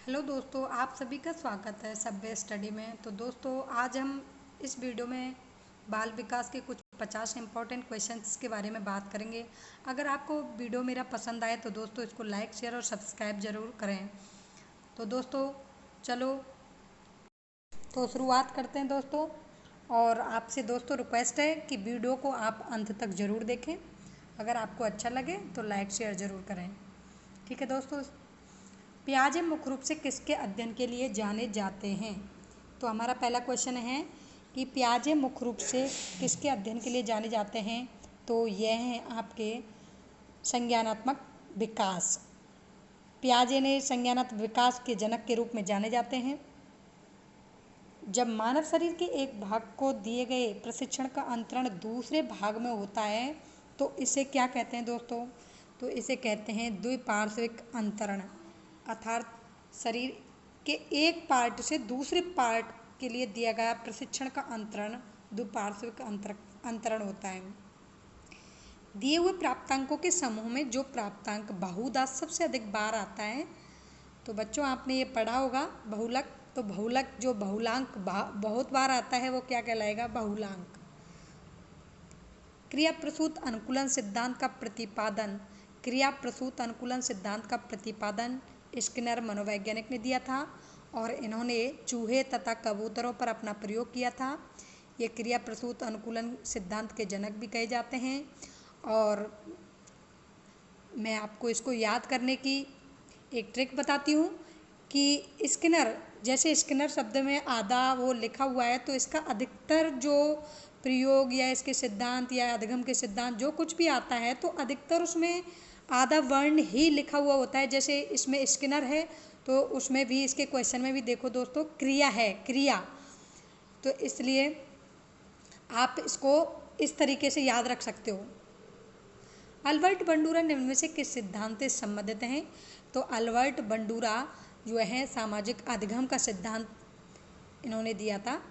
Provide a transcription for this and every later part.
Hello दोस्तों, आप सभी का स्वागत है सभ्य स्टडी में। तो दोस्तों, आज हम इस वीडियो में बाल विकास के कुछ 50 इम्पोर्टेंट क्वेश्चंस के बारे में बात करेंगे। अगर आपको वीडियो मेरा पसंद आए तो दोस्तों इसको लाइक, शेयर और सब्सक्राइब ज़रूर करें। तो दोस्तों चलो तो शुरुआत करते हैं दोस्तों। और आपसे दोस्तों रिक्वेस्ट है कि वीडियो को आप अंत तक ज़रूर देखें। अगर आपको अच्छा लगे तो लाइक शेयर ज़रूर करें। ठीक है दोस्तों। पियाजे मुख्य रूप से किसके अध्ययन के लिए जाने जाते हैं? तो हमारा पहला क्वेश्चन है कि पियाजे मुख्य रूप से किसके अध्ययन के लिए जाने जाते हैं? तो यह हैं आपके संज्ञानात्मक विकास। पियाजे ने संज्ञानात्मक विकास के जनक के रूप में जाने जाते हैं। जब मानव शरीर के एक भाग को दिए गए प्रशिक्षण का अंतरण दूसरे भाग में होता है तो इसे क्या कहते हैं दोस्तों? तो इसे कहते हैं द्विपार्श्विक अंतरण। अर्थात शरीर के एक पार्ट से दूसरे पार्ट के लिए दिया गया प्रशिक्षण का अंतरण द्विपार्श्विक अंतरण होता है। दिए हुए प्राप्तांकों के समूह में जो प्राप्तांक बहुधा सबसे अधिक बार आता है, तो बच्चों आपने ये पढ़ा होगा बहुलक। तो बहुलक जो बहुलांक बहुत बार आता है वो क्या कहलाएगा? बहुलांक। क्रिया प्रसूत अनुकूलन सिद्धांत का प्रतिपादन क्रिया प्रसूत अनुकूलन सिद्धांत का प्रतिपादन स्किनर मनोवैज्ञानिक ने दिया था और इन्होंने चूहे तथा कबूतरों पर अपना प्रयोग किया था। ये क्रिया प्रसूत अनुकूलन सिद्धांत के जनक भी कहे जाते हैं। और मैं आपको इसको याद करने की एक ट्रिक बताती हूँ कि स्किनर, जैसे स्किनर शब्द में आधा वो लिखा हुआ है तो इसका अधिकतर जो प्रयोग या इसके सिद्धांत या अधिगम के सिद्धांत जो कुछ भी आता है तो अधिकतर उसमें आधा वर्ण ही लिखा हुआ होता है। जैसे इसमें स्किनर है तो उसमें भी इसके क्वेश्चन में भी देखो दोस्तों क्रिया है, क्रिया। तो इसलिए आप इसको इस तरीके से याद रख सकते हो। अल्बर्ट बंडूरा निम्न में से किस सिद्धांत से संबंधित हैं? तो अल्बर्ट बंडूरा जो है सामाजिक अधिगम का सिद्धांत इन्होंने दिया था।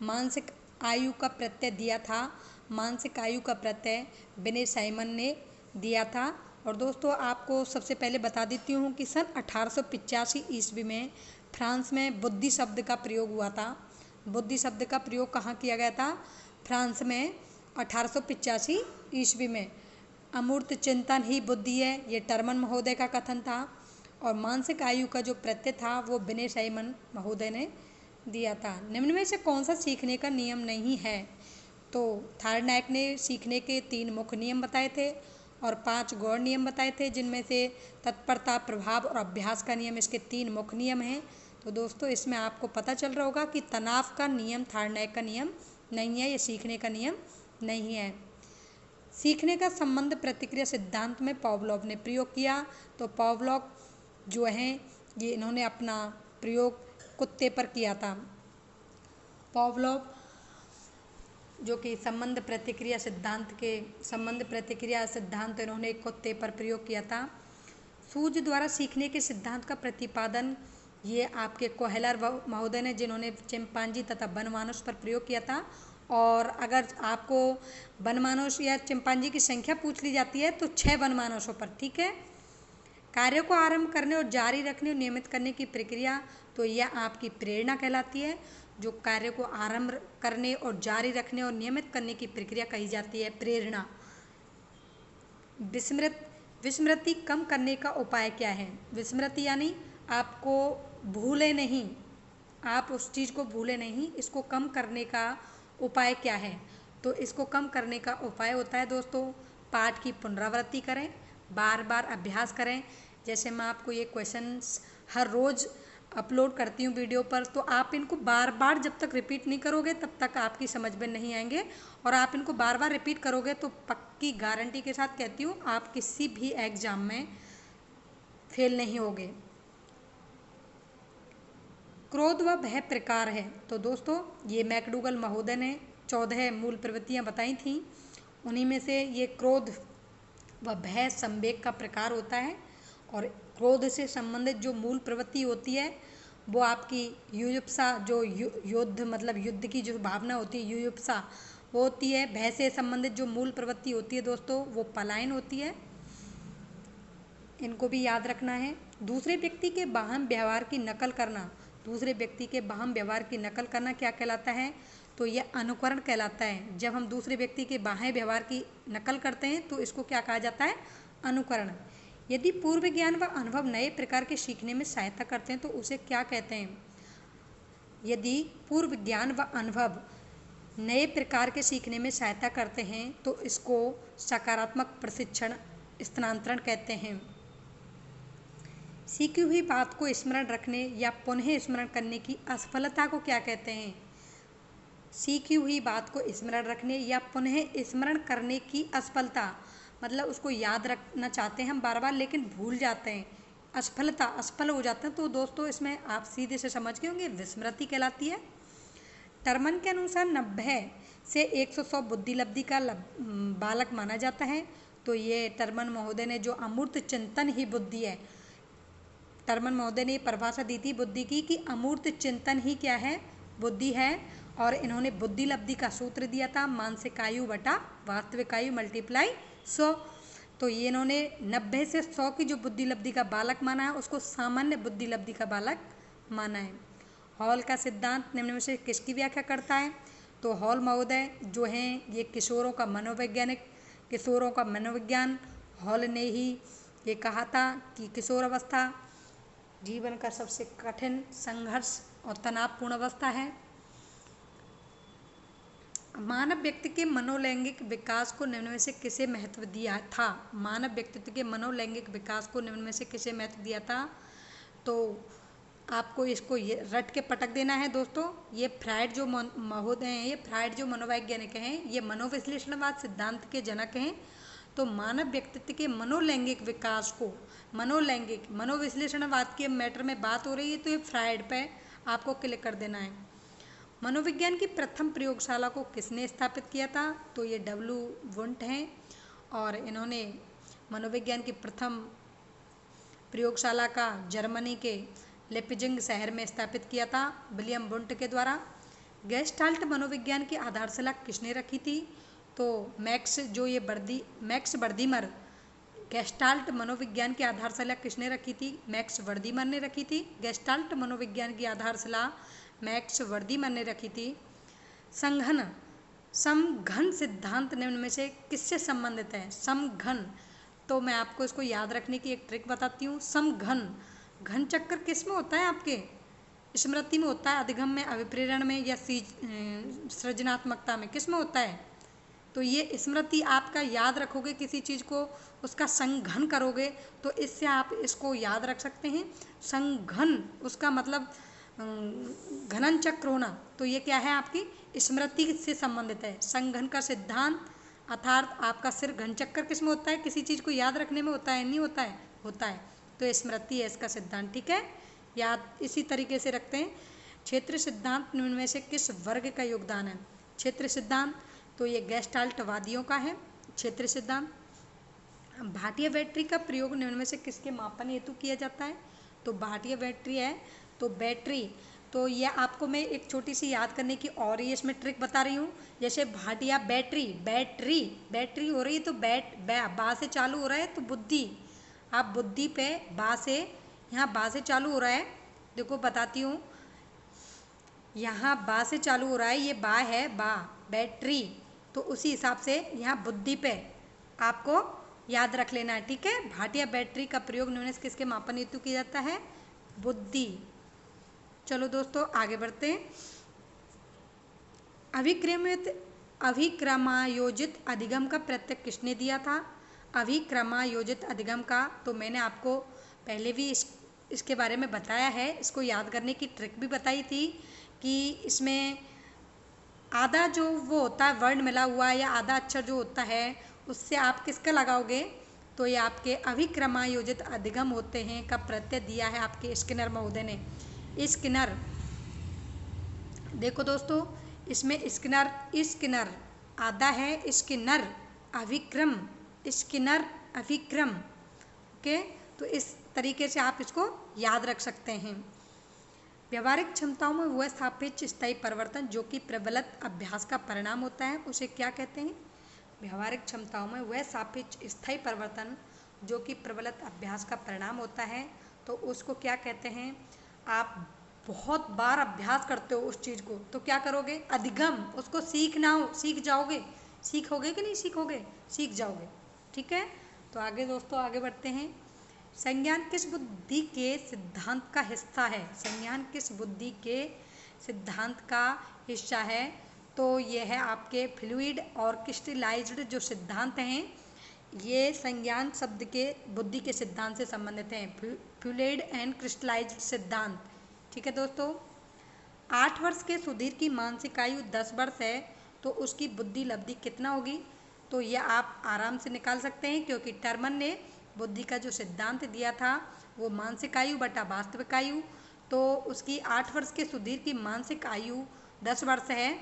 मानसिक आयु का प्रत्यय दिया था। मानसिक आयु का प्रत्यय विनय साइमन ने दिया था। और दोस्तों आपको सबसे पहले बता देती हूँ कि सन 1885 ईस्वी में फ्रांस में बुद्धि शब्द का प्रयोग हुआ था। बुद्धि शब्द का प्रयोग कहाँ किया गया था? फ्रांस में 1885 ईस्वी में। अमूर्त चिंतन ही बुद्धि है, ये टर्मन महोदय का कथन था। और मानसिक आयु का जो प्रत्यय था वो विनय साइमन महोदय ने दिया था। निम्न में से कौन सा सीखने का नियम नहीं है? तो थार्डनैक ने सीखने के 3 मुख्य नियम बताए थे और 5 गौण नियम बताए थे, जिनमें से तत्परता, प्रभाव और अभ्यास का नियम इसके 3 मुख्य नियम हैं। तो दोस्तों इसमें आपको पता चल रहा होगा कि तनाव का नियम थार्डनैक का नियम नहीं है, ये सीखने का नियम नहीं है। सीखने का संबंध प्रतिक्रिया सिद्धांत में पावलोव ने प्रयोग किया। तो पावलोव जो हैं ये इन्होंने अपना प्रयोग कुत्ते पर किया था। पावलोव जो कि संबंध प्रतिक्रिया सिद्धांत इन्होंने कुत्ते पर प्रयोग किया था। सूज द्वारा सीखने के सिद्धांत का प्रतिपादन ये आपके कोहेलर महोदय ने, जिन्होंने चिंपांजी तथा बनमानुष पर प्रयोग किया था। और अगर आपको बनमानुष या चिंपांजी की संख्या पूछ ली जाती है तो 6 बनमानुषों पर, ठीक है। कार्य को आरंभ करने और जारी रखने और नियमित करने की प्रक्रिया, तो यह आपकी प्रेरणा कहलाती है। जो कार्य को आरंभ करने और जारी रखने और नियमित करने की प्रक्रिया कही जाती है प्रेरणा। विस्मृति कम करने का उपाय क्या है? विस्मृति यानी आपको भूले नहीं, आप उस चीज़ को भूले नहीं, इसको कम करने का उपाय क्या है? तो इसको कम करने का उपाय होता है दोस्तों पाठ की पुनरावृत्ति करें, बार बार अभ्यास करें। जैसे मैं आपको ये क्वेश्चंस हर रोज़ अपलोड करती हूँ वीडियो पर, तो आप इनको बार बार जब तक रिपीट नहीं करोगे तब तक आपकी समझ में नहीं आएंगे। और आप इनको बार बार रिपीट करोगे तो पक्की गारंटी के साथ कहती हूँ आप किसी भी एग्ज़ाम में फेल नहीं होगे। क्रोध व भय प्रकार है। तो दोस्तों ये मैकडूगल महोदय ने 14 मूल प्रवृत्तियाँ बताई थीं, उन्हीं में से ये क्रोध व भय संवेग का प्रकार होता है। और क्रोध से संबंधित जो मूल प्रवृत्ति होती है वो आपकी युयुप्सा, जो युद्ध मतलब युद्ध की जो भावना होती है युयुप्सा वो होती है। भय से संबंधित जो मूल प्रवृत्ति होती है दोस्तों वो पलायन होती है, इनको भी याद रखना है। दूसरे व्यक्ति के बाहम व्यवहार की नकल करना, दूसरे व्यक्ति के बाहम व्यवहार की नकल करना क्या कहलाता है? तो यह अनुकरण कहलाता है। जब हम दूसरे व्यक्ति के बाह्य व्यवहार की नकल करते हैं तो इसको क्या कहा जाता है? अनुकरण। यदि पूर्व ज्ञान व अनुभव नए प्रकार के सीखने में सहायता करते हैं तो उसे क्या कहते हैं? यदि पूर्व ज्ञान व अनुभव नए प्रकार के सीखने में सहायता करते हैं तो इसको सकारात्मक प्रशिक्षण स्थानांतरण कहते हैं। सीखी हुई बात को स्मरण रखने या पुनः स्मरण करने की असफलता को क्या कहते हैं? सीखी हुई बात को स्मरण रखने या पुनः स्मरण करने की असफलता, मतलब उसको याद रखना चाहते हैं हम बार बार लेकिन भूल जाते हैं, असफलता, असफल हो जाते हैं। तो दोस्तों इसमें आप सीधे से समझ गए होंगे, विस्मृति कहलाती है। टर्मन के अनुसार 90 से 100 बुद्धि लब्धि का बालक माना जाता है। तो ये टर्मन महोदय ने जो अमूर्त चिंतन ही बुद्धि है, टर्मन महोदय ने परिभाषा दी थी बुद्धि की कि अमूर्त चिंतन ही क्या है? बुद्धि है। और इन्होंने बुद्धि लब्धि का सूत्र दिया था, मानसिक आयु बटा वास्तविक आयु मल्टीप्लाई 100। तो ये इन्होंने 90 से 100 की जो बुद्धि लब्धि का बालक माना है उसको सामान्य बुद्धि लब्धि का बालक माना है। हॉल का सिद्धांत निम्न में से किसकी व्याख्या करता है? तो हॉल महोदय जो हैं ये किशोरों का मनोवैज्ञानिक, किशोरों का मनोविज्ञान, हॉल ने ही ये कहा था कि किशोर अवस्था जीवन का सबसे कठिन संघर्ष और तनावपूर्ण अवस्था है। मानव व्यक्ति के मनोलैंगिक विकास को निम्न में से किसे महत्व दिया था? मानव व्यक्तित्व के मनोलैंगिक विकास को निम्न में से किसे महत्व दिया था? तो आपको इसको ये रट के पटक देना है दोस्तों। ये फ्रायड जो महोदय हैं, ये फ्रायड जो मनोवैज्ञानिक हैं, ये मनोविश्लेषणवाद सिद्धांत के जनक हैं। तो मानव व्यक्तित्व के मनोलैंगिक विकास को, मनोलैंगिक मनोविश्लेषणवाद के मैटर में बात हो रही है तो ये फ्रायड पे आपको क्लिक कर देना है। मनोविज्ञान की प्रथम प्रयोगशाला को किसने स्थापित किया था? तो ये डब्ल्यू वुंट हैं और इन्होंने मनोविज्ञान की प्रथम प्रयोगशाला का जर्मनी के लेपिजिंग शहर में स्थापित किया था विलियम वुंट के द्वारा। गेस्टाल्ट मनोविज्ञान की आधारशिला किसने रखी थी? तो मैक्स वर्दीमर। गेस्टाल्ट मनोविज्ञान की आधारशिला किसने रखी थी? मैक्स वर्दीमर ने रखी थी। गेस्टाल्ट मनोविज्ञान की आधारशिला मैक्स वर्दीमर ने रखी थी। समघन सिद्धांत निम्न में से किससे संबंधित है? समघन, तो मैं आपको इसको याद रखने की एक ट्रिक बताती हूँ। समघन, घन चक्कर किस में होता है? आपके स्मृति में होता है, अधिगम में, अभिप्रेरण में या सृजनात्मकता में, किस में होता है? तो ये स्मृति आपका याद रखोगे किसी चीज़ को, उसका संघन करोगे तो इससे आप इसको याद रख सकते हैं। संघन उसका मतलब घनन चक्र होना, तो ये क्या है? आपकी स्मृति से संबंधित है। संघन का सिद्धांत अर्थात आपका सिर घन चक्कर किस में होता है? किसी चीज़ को याद रखने में होता है, नहीं होता है? होता है। तो स्मृति है इसका सिद्धांत, ठीक है, याद इसी तरीके से रखते हैं। क्षेत्र सिद्धांत निम्न में से किस वर्ग का योगदान है? क्षेत्र सिद्धांत, तो ये गेस्टाल्टवादियों का है क्षेत्र सिद्धांत। भाटिया बैटरी का प्रयोग निम्न में से किसके मापन हेतु किया जाता है? तो भाटिया बैटरी है, तो बैटरी, तो ये आपको मैं एक छोटी सी याद करने की और ये इसमें ट्रिक बता रही हूँ। जैसे भाटिया बैटरी, बैटरी हो रही है तो बा से चालू हो रहा है तो बुद्धि, आप बुद्धि पे बा से, यहाँ बा से चालू हो रहा है, देखो बताती हूँ, यहाँ बा से चालू हो रहा है, ये बा है, बा बैटरी, तो उसी हिसाब से यहाँ बुद्धि पे आपको याद रख लेना है, ठीक है। भाटिया बैटरी का प्रयोग निम्न से किसके मापन हेतु किया जाता है? बुद्धि। चलो दोस्तों आगे बढ़ते हैं। अभिक्रमायोजित अधिगम का प्रत्यय किसने दिया था? अभिक्रमायोजित अधिगम का तो मैंने आपको पहले भी इसके बारे में बताया है, इसको याद करने की ट्रिक भी बताई थी कि इसमें आधा जो वो होता है वर्ण मिला हुआ या आधा अक्षर जो होता है उससे आप किसका लगाओगे? तो ये आपके अभिक्रमायोजित अधिगम होते हैं का प्रत्यय दिया है आपके स्किनर महोदय ने। स्किनर, देखो दोस्तों इसमें स्किनर आधा है, स्किनर अभिक्रम, स्किनर अभिक्रम, ओके। तो इस तरीके से आप इसको याद रख सकते हैं। व्यवहारिक क्षमताओं में वह सापेक्ष स्थायी परिवर्तन जो कि प्रबलित अभ्यास का परिणाम होता है उसे क्या कहते हैं? व्यवहारिक क्षमताओं में वह सापेक्ष स्थायी परिवर्तन जो कि प्रबलित अभ्यास का परिणाम होता है तो उसको क्या कहते हैं, आप बहुत बार अभ्यास करते हो उस चीज़ को तो क्या करोगे, अधिगम, उसको सीखना हो सीख जाओगे, सीखोगे कि नहीं सीखोगे, सीख जाओगे। ठीक है, तो आगे दोस्तों आगे बढ़ते हैं। संज्ञान किस बुद्धि के सिद्धांत का हिस्सा है, संज्ञान किस बुद्धि के सिद्धांत का हिस्सा है, तो ये है आपके फ्लूइड और क्रिस्टलाइज्ड जो सिद्धांत हैं, ये संज्ञान शब्द के बुद्धि के सिद्धांत से संबंधित हैं, फ्लूइड एंड क्रिस्टलाइज्ड सिद्धांत। ठीक है दोस्तों, 8 वर्ष के सुधीर की मानसिक आयु 10 वर्ष है, तो उसकी बुद्धि लब्धि कितना होगी, तो ये आप आराम से निकाल सकते हैं, क्योंकि टर्मन ने बुद्धि का जो सिद्धांत दिया था वो मानसिक आयु बटा वास्तविक आयु, तो उसकी 8 वर्ष के सुधीर की मानसिक आयु 10 वर्ष है,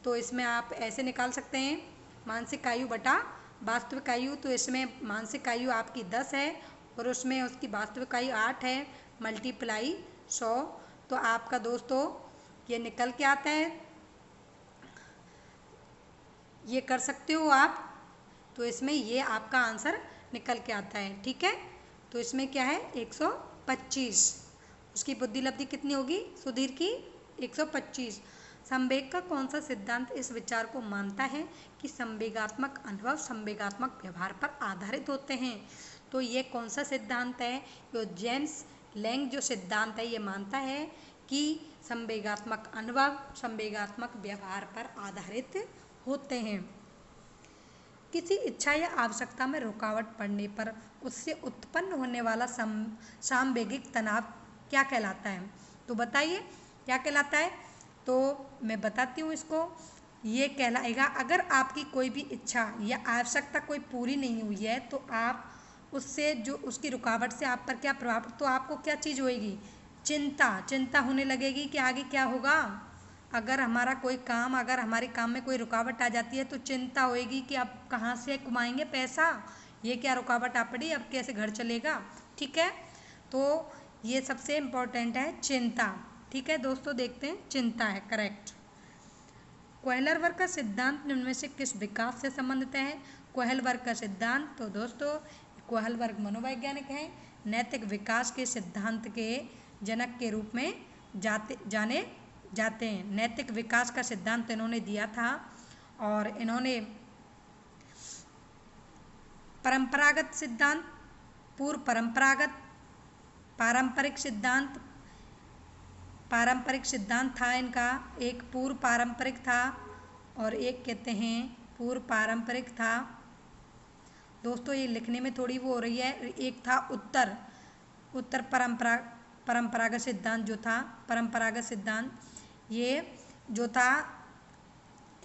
तो इसमें आप ऐसे निकाल सकते हैं, मानसिक आयु बटा वास्तविक आयु, तो इसमें मानसिक आयु आपकी 10 है और उसमें उसकी वास्तविक आयु 8 है, मल्टीप्लाई 100, तो आपका दोस्तों ये निकल के आता है, ये कर सकते हो आप, तो इसमें ये आपका आंसर निकल के आता है। ठीक है, तो इसमें क्या है 125, उसकी बुद्धि लब्धि कितनी होगी सुधीर की 125। संवेग का कौन सा सिद्धांत इस विचार को मानता है कि संवेगात्मक अनुभव संवेगात्मक व्यवहार पर आधारित होते हैं, तो ये कौन सा सिद्धांत है, जो जेम्स लैंग जो सिद्धांत है ये मानता है कि संवेगात्मक अनुभव संवेगात्मक व्यवहार पर आधारित होते हैं। किसी इच्छा या आवश्यकता में रुकावट पड़ने पर उससे उत्पन्न होने वाला सामवेगिक तनाव क्या कहलाता है, तो बताइए क्या कहलाता है, तो मैं बताती हूँ इसको, ये कहलाएगा अगर आपकी कोई भी इच्छा या आवश्यकता कोई पूरी नहीं हुई है तो आप उससे जो उसकी रुकावट से आप पर क्या प्रभाव, तो आपको क्या चीज़ होएगी, चिंता होने लगेगी कि आगे क्या होगा, अगर हमारा कोई काम, अगर हमारे काम में कोई रुकावट आ जाती है तो चिंता होएगी कि अब कहाँ से कमाएंगे पैसा, ये क्या रुकावट आ पड़ी, अब कैसे घर चलेगा। ठीक है, तो ये सबसे इम्पोर्टेंट है चिंता। ठीक है दोस्तों, देखते हैं, चिंता है करेक्ट। कोहलर वर्ग का सिद्धांत निम्न में से किस विकास से संबंधित है, कोहल वर्ग का सिद्धांत, तो दोस्तों कोहल वर्ग मनोवैज्ञानिक है, नैतिक विकास के सिद्धांत के जनक के रूप में जाने जाते हैं। नैतिक विकास का सिद्धांत इन्होंने दिया था और इन्होंने परंपरागत सिद्धांत, पूर्व परंपरागत, पारंपरिक सिद्धांत था इनका, एक पूर्व पारंपरिक था और एक कहते हैं पूर्व पारंपरिक था। दोस्तों ये लिखने में थोड़ी वो हो रही है, एक था उत्तर परंपरागत सिद्धांत जो था, परंपरागत सिद्धांत ये जो था,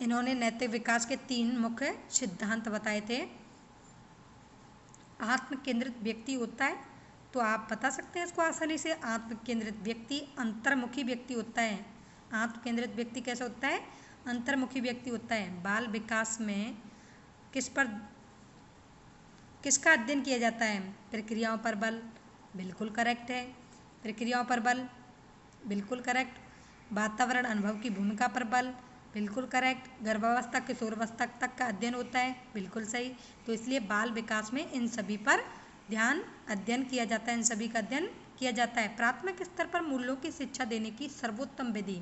इन्होंने नैतिक विकास के 3 मुख्य सिद्धांत बताए थे। आत्म केंद्रित व्यक्ति होता है, तो आप बता सकते हैं इसको आसानी से, आत्म केंद्रित व्यक्ति अंतर्मुखी व्यक्ति होता है। आत्म केंद्रित व्यक्ति कैसा होता है, अंतर्मुखी व्यक्ति होता है। बाल विकास में किसका अध्ययन किया जाता है, प्रक्रियाओं पर बल, बिल्कुल करेक्ट है, प्रक्रियाओं पर बल बिल्कुल करेक्ट, वातावरण अनुभव की भूमिका पर बल बिल्कुल करेक्ट, गर्भावस्था किशोरावस्था तक का अध्ययन होता है, बिल्कुल सही। तो इसलिए बाल विकास में इन सभी पर अध्ययन किया जाता है, इन सभी का अध्ययन किया जाता है। प्राथमिक स्तर पर मूल्यों की शिक्षा देने की सर्वोत्तम विधि,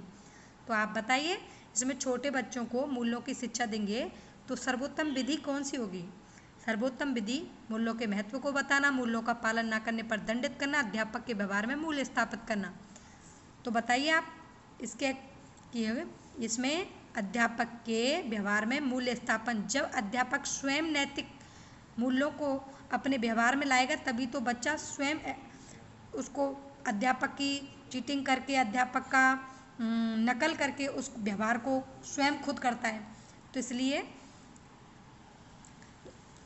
तो आप बताइए, इसमें छोटे बच्चों को मूल्यों की शिक्षा देंगे तो सर्वोत्तम विधि कौन सी होगी, सर्वोत्तम विधि मूल्यों के महत्व को बताना, मूल्यों का पालन न करने पर दंडित करना, अध्यापक के व्यवहार में मूल्य स्थापित करना। तो बताइए आप इसके किए हुए, इसमें अध्यापक के व्यवहार में मूल्य स्थापन, जब अध्यापक स्वयं नैतिक मूल्यों को अपने व्यवहार में लाएगा तभी तो बच्चा स्वयं उसको अध्यापक की चीटिंग करके, अध्यापक का नकल करके उस व्यवहार को स्वयं खुद करता है। तो इसलिए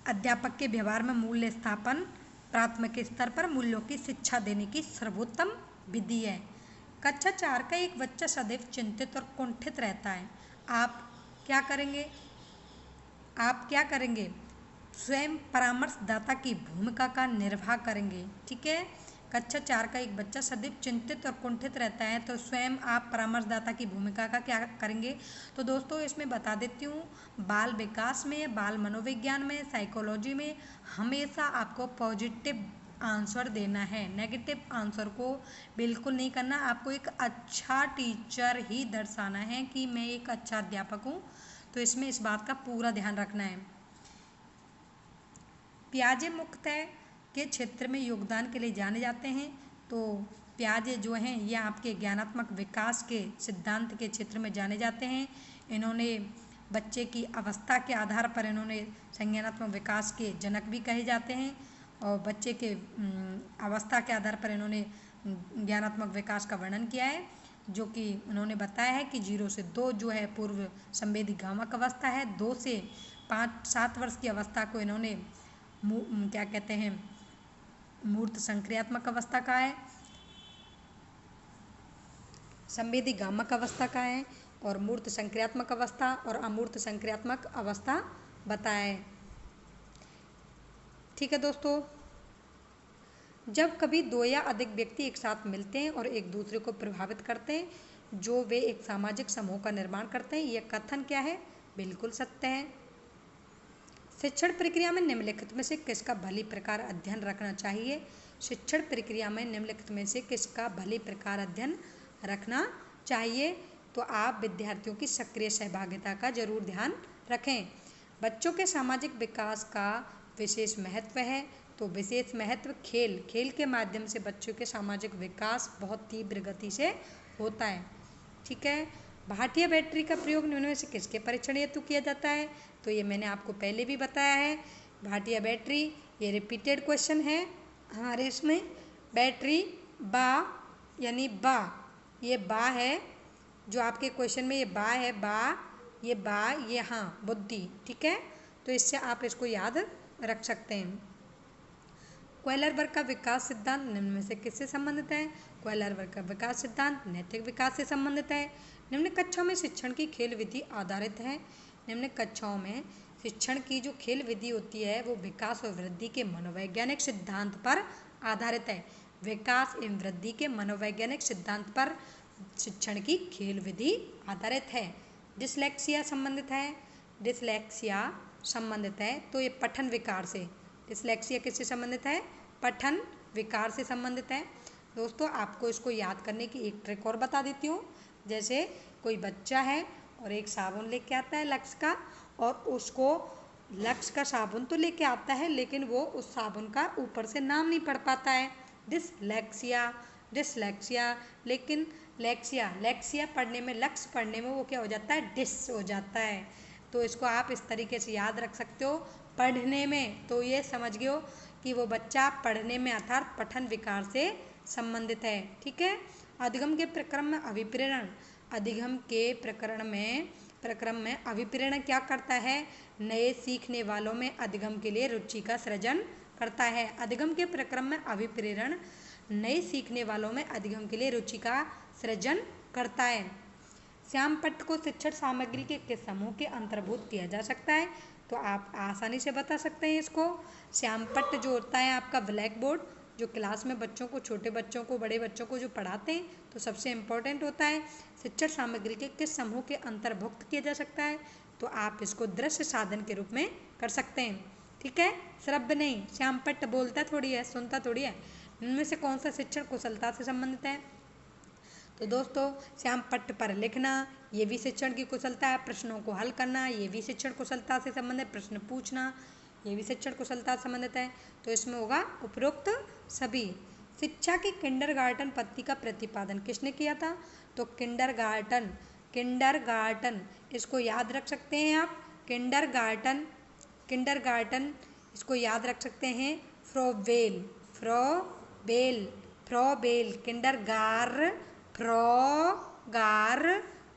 अध्यापक के व्यवहार में मूल्य स्थापन प्राथमिक स्तर पर मूल्यों की शिक्षा देने की सर्वोत्तम विधि है। कक्षा 4 का एक बच्चा सदैव चिंतित और कुंठित रहता है, आप क्या करेंगे, स्वयं परामर्शदाता की भूमिका का निर्वाह करेंगे। ठीक है, कक्षा 4 का एक बच्चा सदैव चिंतित और कुंठित रहता है, तो स्वयं आप परामर्शदाता की भूमिका का क्या करेंगे। तो दोस्तों इसमें बता देती हूँ, बाल विकास में, बाल मनोविज्ञान में, साइकोलॉजी में हमेशा आपको पॉजिटिव आंसर देना है। नेगेटिव आंसर को बिल्कुल नहीं करना। आपको एक अच्छा टीचर ही दर्शाना है कि मैं एक अच्छा अध्यापक हूँ, तो इसमें इस बात का पूरा ध्यान रखना है। पियाजे मुख्यतः के क्षेत्र में योगदान के लिए जाने जाते हैं। तो पियाजे जो हैं ये आपके ज्ञानात्मक विकास के सिद्धांत के क्षेत्र में जाने जाते हैं। इन्होंने बच्चे की अवस्था के आधार पर इन्होंने संज्ञानात्मक विकास के जनक भी कहे जाते हैं, और बच्चे के अवस्था के आधार पर इन्होंने ज्ञानात्मक विकास का वर्णन किया है, जो कि उन्होंने बताया है कि 0 से 2 जो है पूर्व संवेदी गामक अवस्था है, 2 से 5-7 वर्ष की अवस्था को इन्होंने क्या कहते हैं, मूर्त संक्रियात्मक अवस्था का है, संवेदी गामक अवस्था का है, और मूर्त संक्रियात्मक अवस्था और अमूर्त संक्रियात्मक अवस्था बताया है। ठीक है दोस्तों, जब कभी 2 या अधिक व्यक्ति एक साथ मिलते हैं और एक दूसरे को प्रभावित करते हैं, जो वे एक सामाजिक समूह का निर्माण करते हैं, यह कथन क्या है? बिल्कुल सत्य है। शिक्षण प्रक्रिया में निम्नलिखित में से किसका भली प्रकार अध्ययन रखना चाहिए? शिक्षण प्रक्रिया में निम्नलिखित में से किसका भली प्रकार अध्ययन रखना चाहिए? तो आप विद्यार्थियों की सक्रिय सहभागिता का जरूर ध्यान रखें। बच्चों के सामाजिक विकास का विशेष महत्व है, तो विशेष महत्व खेल के माध्यम से बच्चों के सामाजिक विकास बहुत तीव्र गति से होता है। ठीक है। भाटिया बैटरी का प्रयोग निम्न में से किसके परीक्षण हेतु किया जाता है? तो ये मैंने आपको पहले भी बताया है। भाटिया बैटरी, ये रिपीटेड क्वेश्चन है हमारे इसमें। बैटरी बा यानी बा, ये बा है जो आपके क्वेश्चन में, ये बा है, बा ये हाँ बुद्धि। ठीक है, तो इससे आप इसको याद रख सकते हैं। क्वेलर वर्ग का विकास सिद्धांत निम्न में से किससे संबंधित है? क्वेलर वर्ग का विकास सिद्धांत नैतिक विकास से संबंधित है। निम्न कक्षाओं में शिक्षण की खेल विधि आधारित है। निम्न कक्षाओं में शिक्षण की जो खेल विधि होती है वो विकास और वृद्धि के मनोवैज्ञानिक सिद्धांत पर आधारित है। विकास एवं वृद्धि के मनोवैज्ञानिक सिद्धांत पर शिक्षण की खेल विधि आधारित है। डिसलेक्सिया संबंधित है, डिसलेक्सिया संबंधित है, तो ये पठन विकार से, डिसलेक्सिया किससे संबंधित है? पठन विकार से संबंधित है। दोस्तों आपको इसको याद करने की एक ट्रिक और बता देती हूँ। जैसे कोई बच्चा है और एक साबुन लेके आता है लक्स का, और उसको लक्स का साबुन तो लेके आता है, लेकिन वो उस साबुन का ऊपर से नाम नहीं पढ़ पाता है। Dyslexia, dyslexia. लेकिन लेक्सिया पढ़ने में, लक्स पढ़ने में वो क्या हो जाता है? डिस हो जाता है। तो इसको आप इस तरीके से याद रख सकते हो। पढ़ने में तो ये समझ गए हो कि वो बच्चा पढ़ने में अर्थात पठन विकार से संबंधित है। ठीक है। अधिगम के प्रक्रम में अभिप्रेरण, अधिगम के प्रकरण में अभिप्रेरण क्या करता है? नए सीखने वालों में अधिगम के लिए रुचि का सृजन करता है। अधिगम के प्रक्रम में अभिप्रेरण नए सीखने वालों में अधिगम के लिए रुचि का सृजन करता है। श्यामपट्ट को शिक्षण सामग्री के किस समूह के अंतर्भूत किया जा सकता है? तो आप आसानी से बता सकते हैं इसको। श्यामपट्ट जो होता है आपका ब्लैक बोर्ड, जो क्लास में बच्चों को, छोटे बच्चों को, बड़े बच्चों को जो पढ़ाते हैं, तो सबसे इम्पोर्टेंट होता है। शिक्षण सामग्री के किस समूह के अंतर्भुक्त किया जा सकता है? तो आप इसको दृश्य साधन के रूप में कर सकते हैं। ठीक है, श्रव्य नहीं। श्यामपट्ट बोलता थोड़ी है, सुनता थोड़ी है। इनमें से कौन सा शिक्षण कुशलता से संबंधित है? तो दोस्तों श्यामपट्ट पर लिखना ये भी शिक्षण की कुशलता है। प्रश्नों को हल करना ये भी शिक्षण कुशलता से संबंधित है। प्रश्न पूछना ये भी शिक्षण कुशलता से संबंधित है। तो इसमें होगा उपरोक्त सभी। शिक्षा की किंडरगार्टन पद्धति का प्रतिपादन किसने किया था? तो किंडरगार्टन, इसको याद रख सकते हैं आप। किंडरगार्टन इसको याद रख सकते हैं। फ्रोबेल,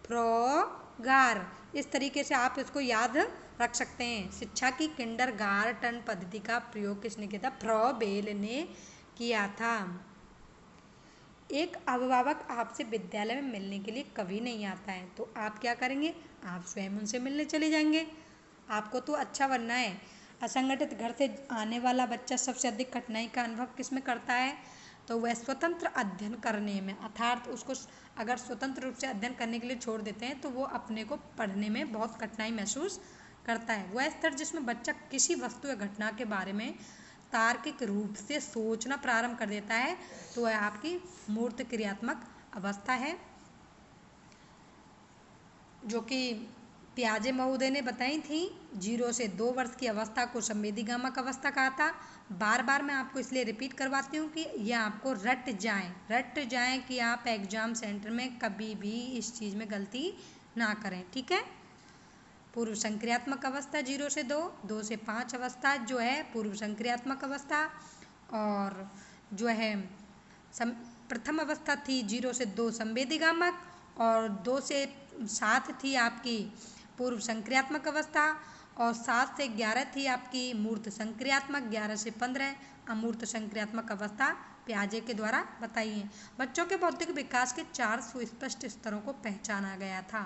फ्रोगार, इस तरीके से आप इसको याद रख सकते हैं। शिक्षा की किंडरगार्टन पद्धति का प्रयोग किसने किया था? फ्रोबेल ने किया था। एक अभिभावक आपसे विद्यालय में मिलने के लिए कभी नहीं आता है, तो आप क्या करेंगे? आप स्वयं उनसे मिलने चले जाएंगे। आपको तो अच्छा बनना है। असंगठित घर से आने वाला बच्चा सबसे अधिक कठिनाई का अनुभव किसमें करता है? तो वह स्वतंत्र अध्ययन करने में, अर्थात उसको अगर स्वतंत्र रूप से अध्ययन करने के लिए छोड़ देते हैं तो वो अपने को पढ़ने में बहुत कठिनाई महसूस करता है। वह स्तर जिसमें बच्चा किसी वस्तु या घटना के बारे में तार्किक रूप से सोचना प्रारंभ कर देता है तो वह आपकी मूर्त क्रियात्मक अवस्था है, जो कि पियाजे महोदय ने बताई थी। 0 से 2 वर्ष की अवस्था को संवेदीगामक अवस्था कहा था। बार बार मैं आपको इसलिए रिपीट करवाती हूँ कि यह आपको रट जाएं कि आप एग्जाम सेंटर में कभी भी इस चीज़ में गलती ना करें, ठीक है। पूर्व संक्रियात्मक अवस्था 0 से 2, 2 से 5 अवस्था जो है पूर्व संक्रियात्मक अवस्था, और जो है प्रथम अवस्था थी 0 से 2 संवेदीगामक, और 2 से 7 थी आपकी पूर्व संक्रियात्मक अवस्था, और 7 से 11 थी आपकी मूर्त संक्रियात्मक, 11 से 15 अमूर्त संक्रियात्मक अवस्था पियाजे के द्वारा बताई है। बच्चों के बौद्धिक विकास के 4 सुस्पष्ट स्तरों को पहचाना गया था।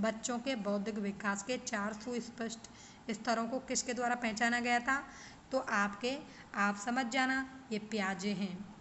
बच्चों के बौद्धिक विकास के 4 सुस्पष्ट स्तरों को किसके द्वारा पहचाना गया था? तो आप समझ जाना, ये पियाजे हैं।